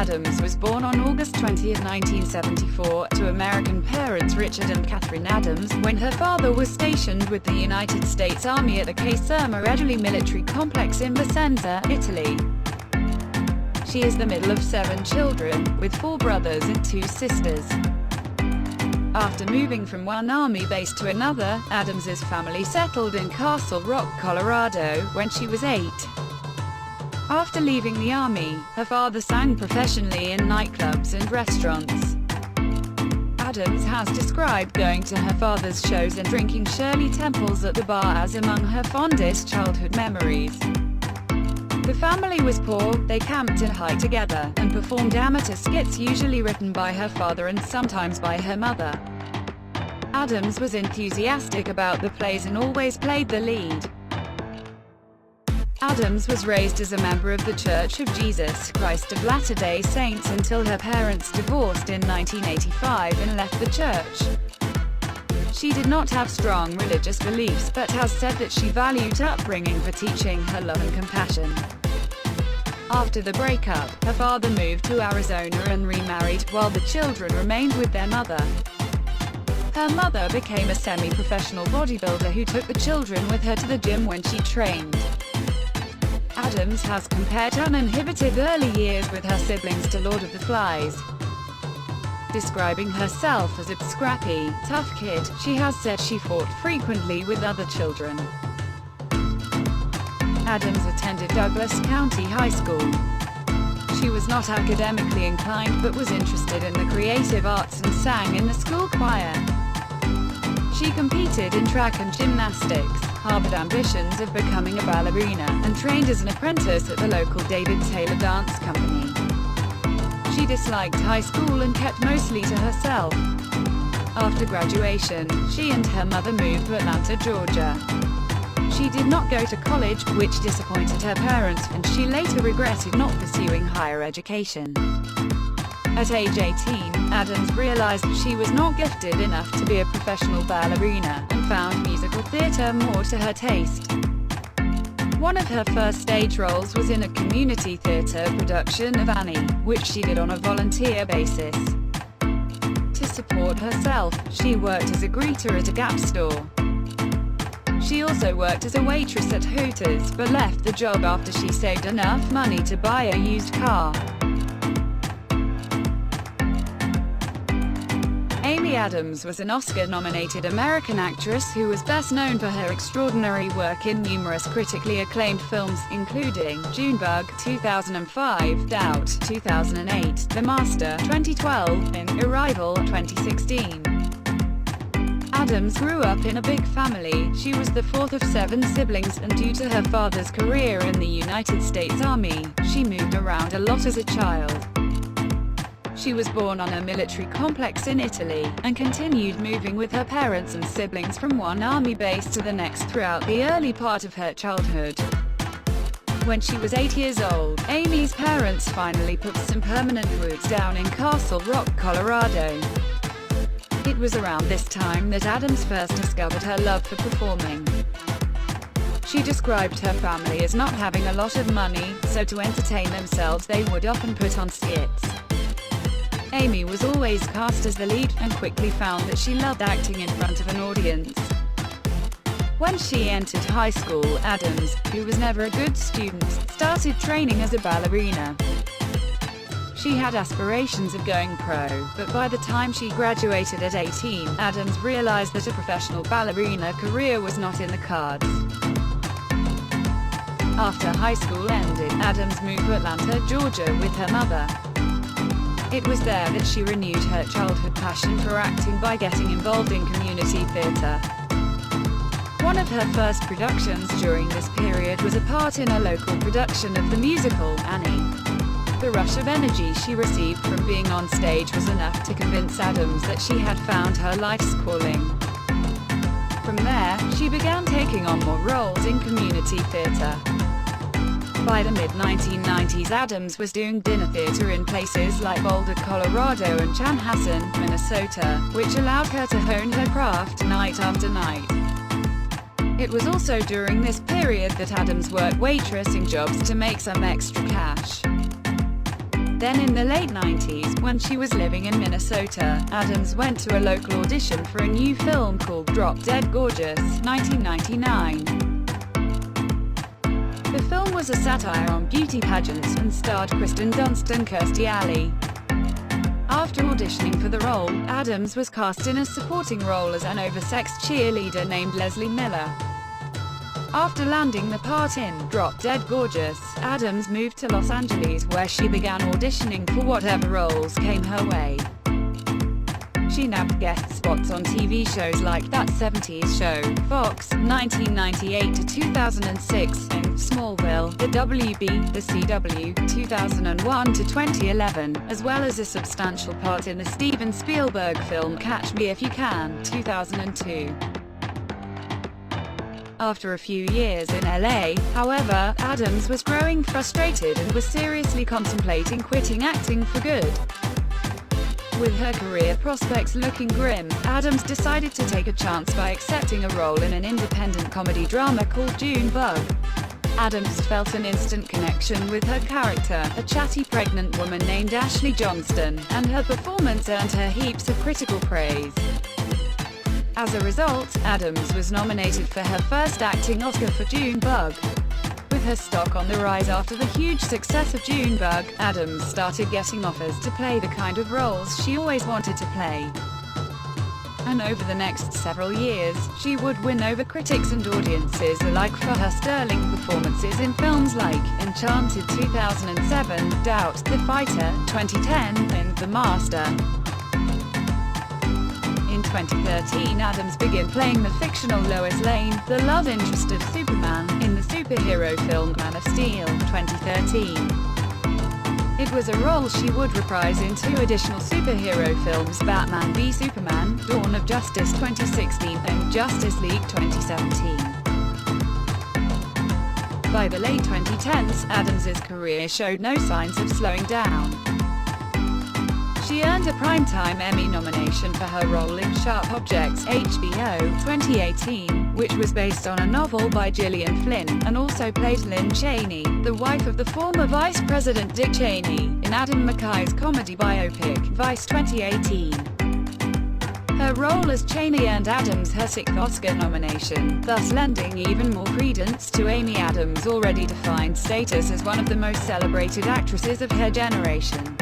Adams was born on August 20, 1974, to American parents Richard and Catherine Adams, when her father was stationed with the United States Army at the Caserma Edley military complex in Vicenza, Italy. She is the middle of 7 children, with 4 brothers and 2 sisters. After moving from one army base to another, Adams's family settled in Castle Rock, Colorado, when she was 8. After leaving the army, her father sang professionally in nightclubs and restaurants. Adams has described going to her father's shows and drinking Shirley Temples at the bar as among her fondest childhood memories. The family was poor, they camped and hiked together, and performed amateur skits usually written by her father and sometimes by her mother. Adams was enthusiastic about the plays and always played the lead. Adams was raised as a member of the Church of Jesus Christ of Latter-day Saints until her parents divorced in 1985 and left the church. She did not have strong religious beliefs but has said that she valued upbringing for teaching her love and compassion. After the breakup, her father moved to Arizona and remarried, while the children remained with their mother. Her mother became a semi-professional bodybuilder who took the children with her to the gym when she trained. Adams has compared uninhibited early years with her siblings to Lord of the Flies. Describing herself as a scrappy, tough kid, she has said she fought frequently with other children. Adams attended Douglas County High School. She was not academically inclined but was interested in the creative arts and sang in the school choir. She competed in track and gymnastics, harbored ambitions of becoming a ballerina, and trained as an apprentice at the local David Taylor Dance Company. She disliked high school and kept mostly to herself. After graduation, she and her mother moved to Atlanta, Georgia. She did not go to college, which disappointed her parents, and she later regretted not pursuing higher education. At age 18, Adams realized she was not gifted enough to be a professional ballerina, and found musical theater more to her taste. One of her first stage roles was in a community theater production of Annie, which she did on a volunteer basis. To support herself, she worked as a greeter at a Gap store. She also worked as a waitress at Hooters, but left the job after she saved enough money to buy a used car. Amy Adams was an Oscar-nominated American actress who was best known for her extraordinary work in numerous critically acclaimed films, including Junebug 2005, Doubt 2008, The Master 2012, and Arrival 2016. Adams grew up in a big family. She was the 4th of 7 siblings, and due to her father's career in the United States Army, she moved around a lot as a child. She was born on a military complex in Italy, and continued moving with her parents and siblings from one army base to the next throughout the early part of her childhood. When she was 8 years old, Amy's parents finally put some permanent roots down in Castle Rock, Colorado. It was around this time that Adams first discovered her love for performing. She described her family as not having a lot of money, so to entertain themselves they would often put on skits. Amy was always cast as the lead, and quickly found that she loved acting in front of an audience. When she entered high school, Adams, who was never a good student, started training as a ballerina. She had aspirations of going pro, but by the time she graduated at 18, Adams realized that a professional ballerina career was not in the cards. After high school ended, Adams moved to Atlanta, Georgia with her mother. It was there that she renewed her childhood passion for acting by getting involved in community theater. One of her first productions during this period was a part in a local production of the musical Annie. The rush of energy she received from being on stage was enough to convince Adams that she had found her life's calling. From there, she began taking on more roles in community theater. By the mid-1990s, Adams was doing dinner theater in places like Boulder, Colorado and Chanhassen, Minnesota, which allowed her to hone her craft night after night. It was also during this period that Adams worked waitressing jobs to make some extra cash. Then in the late 90s, when she was living in Minnesota, Adams went to a local audition for a new film called Drop Dead Gorgeous, 1999. The film was a satire on beauty pageants and starred Kristen Dunst and Kirstie Alley. After auditioning for the role, Adams was cast in a supporting role as an oversexed cheerleader named Leslie Miller. After landing the part in Drop Dead Gorgeous, Adams moved to Los Angeles where she began auditioning for whatever roles came her way. She nabbed guest spots on TV shows like That 70s Show, Fox, 1998 to 2006, and Smallville, The WB, The CW, 2001 to 2011, as well as a substantial part in the Steven Spielberg film Catch Me If You Can, 2002. After a few years in LA, however, Adams was growing frustrated and was seriously contemplating quitting acting for good. With her career prospects looking grim, Adams decided to take a chance by accepting a role in an independent comedy drama called Junebug. Adams felt an instant connection with her character, a chatty pregnant woman named Ashley Johnston, and her performance earned her heaps of critical praise. As a result, Adams was nominated for her first acting Oscar for Junebug. With her stock on the rise after the huge success of Junebug, Adams started getting offers to play the kind of roles she always wanted to play. And over the next several years, she would win over critics and audiences alike for her sterling performances in films like Enchanted 2007, Doubt, The Fighter 2010, and The Master. In 2013, Adams began playing the fictional Lois Lane, the love interest of Superman, in the superhero film Man of Steel, 2013. It was a role she would reprise in 2 additional superhero films, Batman v Superman, Dawn of Justice 2016, and Justice League 2017. By the late 2010s, Adams's career showed no signs of slowing down. She earned a Primetime Emmy nomination for her role in Sharp Objects, HBO, 2018, which was based on a novel by Gillian Flynn, and also played Lynn Cheney, the wife of the former Vice President Dick Cheney, in Adam McKay's comedy biopic, Vice 2018. Her role as Cheney earned Adams her 6th Oscar nomination, thus lending even more credence to Amy Adams' already defined status as one of the most celebrated actresses of her generation.